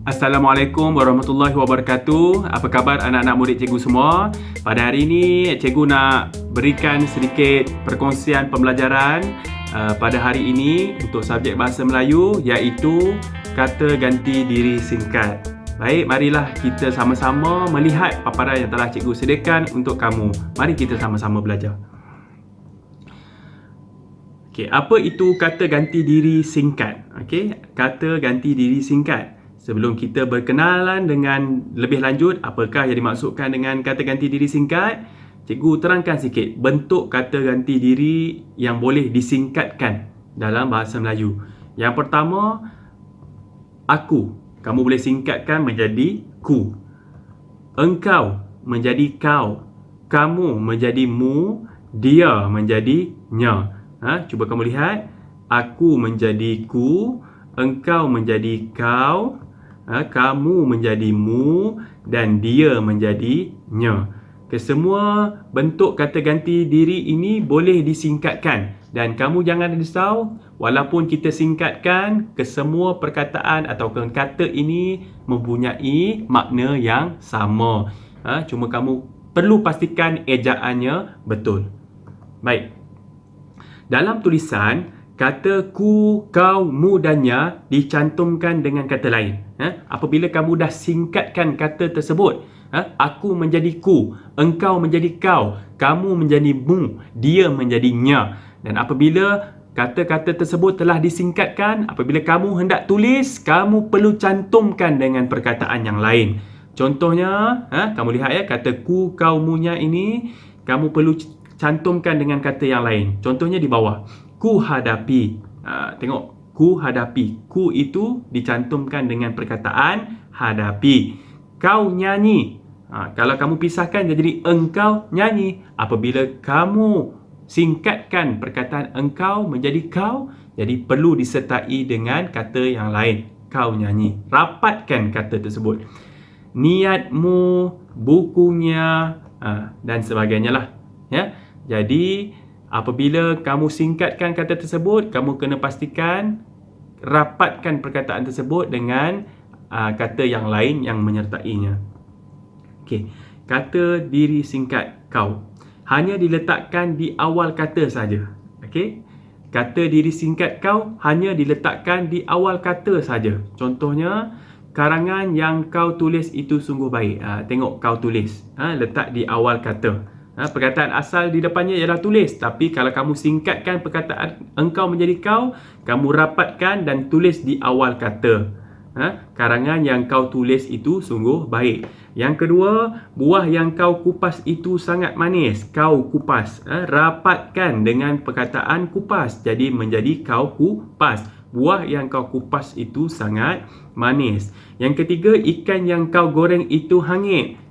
Assalamualaikum warahmatullahi wabarakatuh. Apa khabar anak-anak murid cikgu semua? Pada hari ini cikgu nak berikan sedikit perkongsian pembelajaran pada hari ini untuk subjek Bahasa Melayu, iaitu kata ganti diri singkat. Baik, marilah kita sama-sama melihat paparan yang telah cikgu sediakan untuk kamu. Mari kita sama-sama belajar. Okey, apa itu kata ganti diri singkat? Okey, kata ganti diri singkat. Sebelum kita berkenalan dengan lebih lanjut, apakah yang dimaksudkan dengan kata ganti diri singkat? Cikgu terangkan sikit bentuk kata ganti diri yang boleh disingkatkan dalam bahasa Melayu. Yang pertama, aku. Kamu boleh singkatkan menjadi ku. Engkau menjadi kau. Kamu menjadi mu. Dia menjadi nya. Cuba kamu lihat. Aku menjadi ku. Engkau menjadi kau. Kamu menjadi mu dan dia menjadi nya. Kesemua bentuk kata ganti diri ini boleh disingkatkan, dan kamu jangan risau, walaupun kita singkatkan, kesemua perkataan atau kata ini mempunyai makna yang sama. Cuma kamu perlu pastikan ejaannya betul. Baik. Dalam tulisan, kata ku, kau, mu dan nya dicantumkan dengan kata lain. Apabila kamu dah singkatkan kata tersebut, aku menjadi ku, engkau menjadi kau, kamu menjadi mu, dia menjadi nya. Dan apabila kata-kata tersebut telah disingkatkan, apabila kamu hendak tulis, kamu perlu cantumkan dengan perkataan yang lain. Contohnya, kamu lihat ya, kata ku, kau, mu, nya ini, kamu perlu cantumkan dengan kata yang lain. Contohnya di bawah. Ku hadapi. Tengok. Ku hadapi. Ku itu dicantumkan dengan perkataan hadapi. Kau nyanyi. Kalau kamu pisahkan jadi engkau nyanyi. Apabila kamu singkatkan perkataan engkau menjadi kau, jadi perlu disertai dengan kata yang lain. Kau nyanyi. Rapatkan kata tersebut. Niatmu, bukunya, dan sebagainya lah. Ya. Jadi, apabila kamu singkatkan kata tersebut, kamu kena pastikan rapatkan perkataan tersebut dengan kata yang lain yang menyertainya. Okey, kata diri singkat kau hanya diletakkan di awal kata saja. Okey, kata diri singkat kau hanya diletakkan di awal kata saja. Contohnya, karangan yang kau tulis itu sungguh baik. Tengok kau tulis, letak di awal kata. Perkataan asal di depannya ialah tulis. Tapi kalau kamu singkatkan perkataan engkau menjadi kau, kamu rapatkan dan tulis di awal kata. Karangan yang kau tulis itu sungguh baik. Yang kedua, buah yang kau kupas itu sangat manis. Kau kupas. Rapatkan dengan perkataan kupas. Jadi menjadi kau kupas. Buah yang kau kupas itu sangat manis. Yang ketiga, ikan yang kau goreng itu hangit.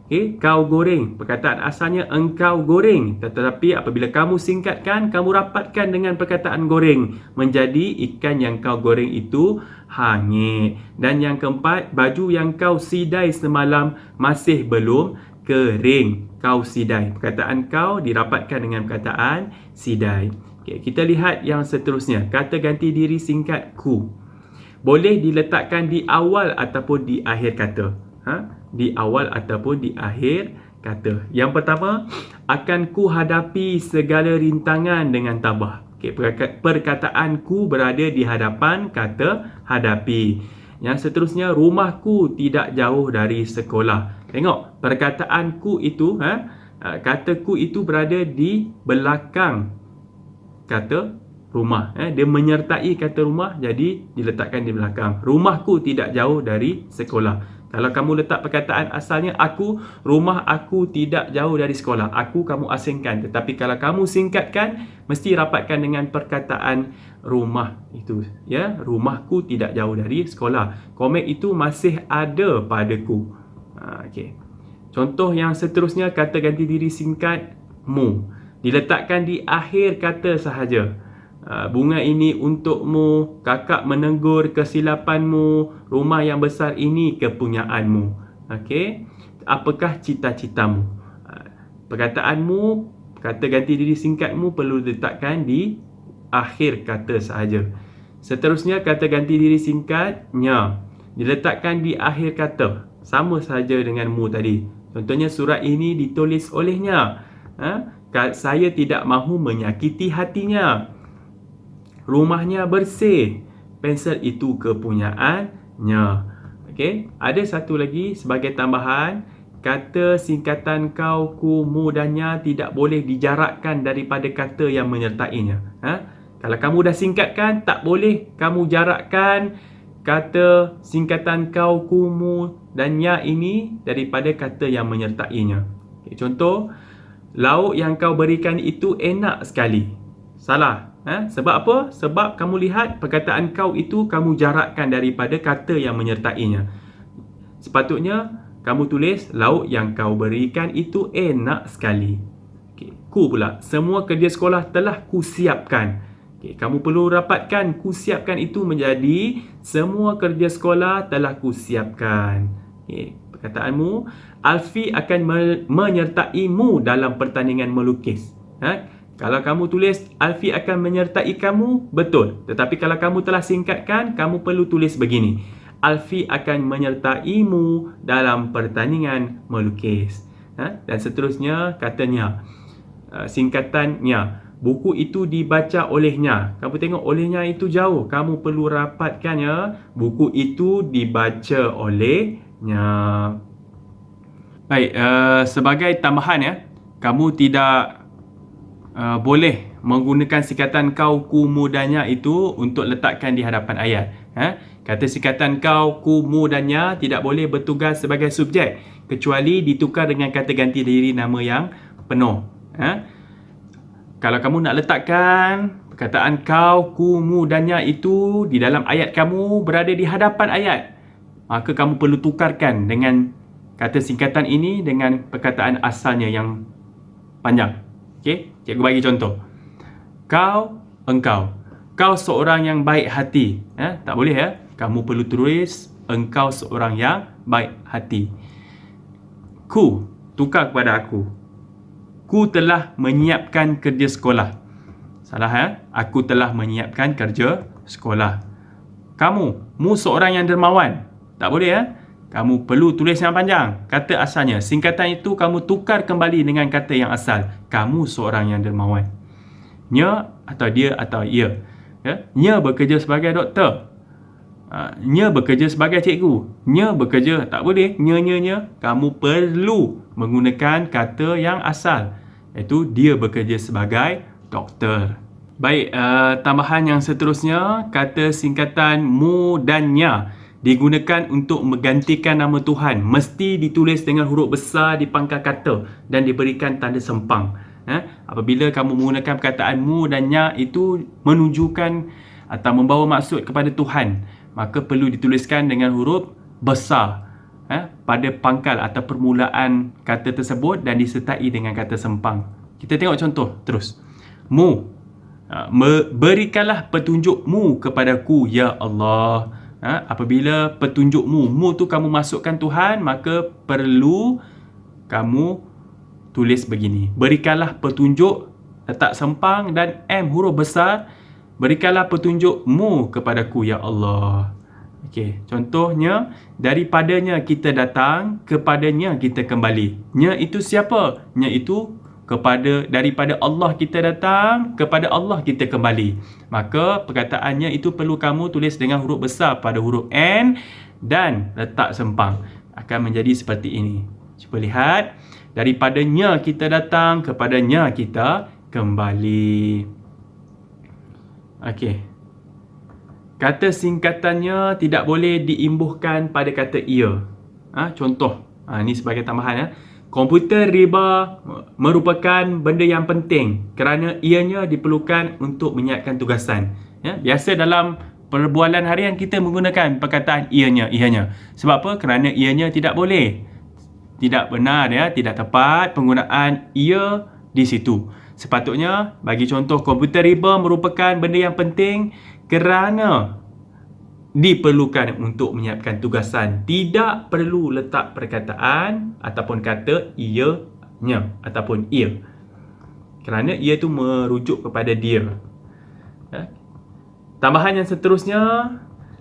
Kau goreng. Perkataan asalnya engkau goreng. Tetapi apabila kamu singkatkan, kamu rapatkan dengan perkataan goreng. Menjadi ikan yang kau goreng itu hangit. Dan yang keempat, baju yang kau sidai semalam masih belum kering. Kau sidai. Perkataan kau dirapatkan dengan perkataan sidai. Kita lihat yang seterusnya. Kata ganti diri singkat ku. Boleh diletakkan di awal ataupun di akhir kata. Di awal ataupun di akhir kata. Yang pertama, akan ku hadapi segala rintangan dengan tabah. Perkataan ku berada di hadapan kata hadapi. Yang seterusnya, rumahku tidak jauh dari sekolah. Tengok, perkataan ku itu, kata ku itu berada di belakang kata rumah. Dia menyertai kata rumah, jadi diletakkan di belakang. Rumahku tidak jauh dari sekolah. Kalau kamu letak perkataan asalnya aku, rumah aku tidak jauh dari sekolah. Aku kamu asingkan. Tetapi kalau kamu singkatkan, mesti rapatkan dengan perkataan rumah itu. Ya, rumahku tidak jauh dari sekolah. Komen itu masih ada padaku. Okey. Contoh yang seterusnya, kata ganti diri singkat mu. Diletakkan di akhir kata sahaja. Bunga ini untukmu, kakak menegur kesilapanmu, rumah yang besar ini kepunyaanmu. Okey, apakah cita-citamu? Perkataanmu, kata ganti diri singkatmu perlu diletakkan di akhir kata sahaja. Seterusnya, kata ganti diri singkatnya diletakkan di akhir kata. Sama saja dengan mu tadi. Contohnya surat ini ditulis olehnya. Saya tidak mahu menyakiti hatinya. Rumahnya bersih. Pensel itu kepunyaannya. Okey, ada satu lagi sebagai tambahan. Kata singkatan kau, ku, mu dan nya tidak boleh dijarakkan daripada kata yang menyertainya. Kalau kamu dah singkatkan, tak boleh kamu jarakkan kata singkatan kau, ku, mu dan nya ini daripada kata yang menyertainya. Okay, contoh, lauk yang kau berikan itu enak sekali. Salah. Sebab apa? Sebab kamu lihat perkataan kau itu kamu jarakkan daripada kata yang menyertainya. Sepatutnya kamu tulis lauk yang kau berikan itu enak sekali. Okay. Ku pula, semua kerja sekolah telah ku siapkan. Okay. Kamu perlu rapatkan ku siapkan itu menjadi semua kerja sekolah telah ku siapkan. Okay. Perkataanmu, Alfi akan menyertaimu dalam pertandingan melukis. Kalau kamu tulis Alfi akan menyertai kamu, betul. Tetapi kalau kamu telah singkatkan, kamu perlu tulis begini. Alfi akan menyertaimu dalam pertandingan melukis. Dan seterusnya katanya, singkatannya, buku itu dibaca olehnya. Kamu tengok olehnya itu jauh. Kamu perlu rapatkannya. Buku itu dibaca olehnya. Baik, sebagai tambahan ya, kamu tidak boleh menggunakan singkatan kau, ku, mu dan nya itu untuk letakkan di hadapan ayat. Kata singkatan kau, ku, mu dan nya tidak boleh bertugas sebagai subjek kecuali ditukar dengan kata ganti diri nama yang penuh. Kalau kamu nak letakkan perkataan kau, ku, mu dan nya itu di dalam ayat kamu berada di hadapan ayat, maka kamu perlu tukarkan dengan kata singkatan ini dengan perkataan asalnya yang panjang. Okey, cikgu bagi contoh. Kau, engkau. Kau seorang yang baik hati. Tak boleh ya. Kamu perlu tulis engkau seorang yang baik hati. Ku, tukar kepada aku. Ku telah menyiapkan kerja sekolah. Salah ya. Aku telah menyiapkan kerja sekolah. Kamu, mu seorang yang dermawan. Tak boleh ya. Kamu perlu tulis yang panjang. Kata asalnya. Singkatan itu kamu tukar kembali dengan kata yang asal. Kamu seorang yang dermawan. Nya atau dia atau ia. Nya bekerja sebagai doktor. Nya bekerja sebagai cikgu. Nya bekerja. Tak boleh. Nya. Kamu perlu menggunakan kata yang asal. Iaitu dia bekerja sebagai doktor. Baik, tambahan yang seterusnya. Kata singkatan mu dan nya digunakan untuk menggantikan nama Tuhan. Mesti ditulis dengan huruf besar di pangkal kata dan diberikan tanda sempang. Apabila kamu menggunakan perkataan mu dan nya itu menunjukkan atau membawa maksud kepada Tuhan, maka perlu dituliskan dengan huruf besar pada pangkal atau permulaan kata tersebut dan disertai dengan kata sempang. Kita tengok contoh terus. Mu, berikanlah petunjukmu kepadaku ya Allah. Apabila petunjukmu, mu tu kamu masukkan Tuhan, maka perlu kamu tulis begini. Berikanlah petunjuk, letak sempang dan M huruf besar. Berikanlah petunjukmu kepadaku ya Allah. Okey, contohnya, daripadanya kita datang, kepadanya kita kembali. Nya itu siapa? Nya itu daripada Allah kita datang, kepada Allah kita kembali. Maka perkataannya itu perlu kamu tulis dengan huruf besar pada huruf N dan letak sempang. Akan menjadi seperti ini. Cuba lihat. Daripadanya kita datang, kepadanya kita kembali. Okey. Kata singkatannya tidak boleh diimbuhkan pada kata ia. Contoh. Ini sebagai tambahan ya. Komputer riba merupakan benda yang penting kerana ianya diperlukan untuk menyiapkan tugasan. Biasa dalam perbualan harian kita menggunakan perkataan ianya. Sebab apa? Kerana ianya tidak boleh. Tidak benar ya, tidak tepat penggunaan ia di situ. Sepatutnya bagi contoh, komputer riba merupakan benda yang penting kerana diperlukan untuk menyiapkan tugasan. Tidak perlu letak perkataan ataupun kata ianya ataupun ia. Kerana ia itu merujuk kepada dia. Tambahan yang seterusnya,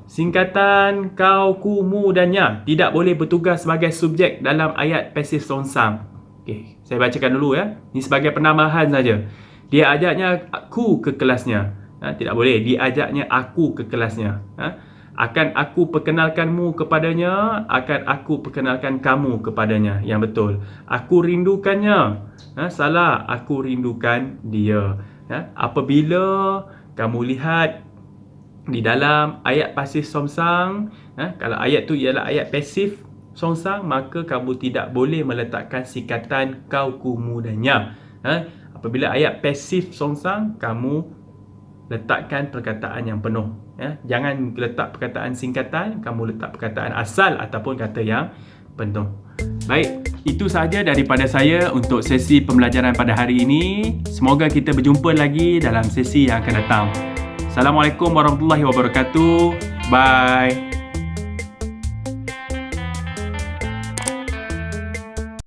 Singkatan kau, ku, mu dan nya tidak boleh bertugas sebagai subjek dalam ayat pasif songsang. Okey, saya bacakan dulu ya. Ini sebagai penambahan saja. Dia ajaknya aku ke kelasnya. Tidak boleh. Dia ajaknya aku ke kelasnya. Akan aku perkenalkanmu kepadanya. Akan aku perkenalkan kamu kepadanya. Yang betul. Aku rindukannya. Salah. Aku rindukan dia. Apabila kamu lihat di dalam ayat pasif songsang, kalau ayat tu ialah ayat pasif songsang, maka kamu tidak boleh meletakkan singkatan kau, ku, mu dan nya. Apabila ayat pasif songsang, kamu letakkan perkataan yang penuh. Jangan letak perkataan singkatan, kamu letak perkataan asal ataupun kata yang penuh. Baik, itu sahaja daripada saya untuk sesi pembelajaran pada hari ini. Semoga kita berjumpa lagi dalam sesi yang akan datang. Assalamualaikum warahmatullahi wabarakatuh. Bye.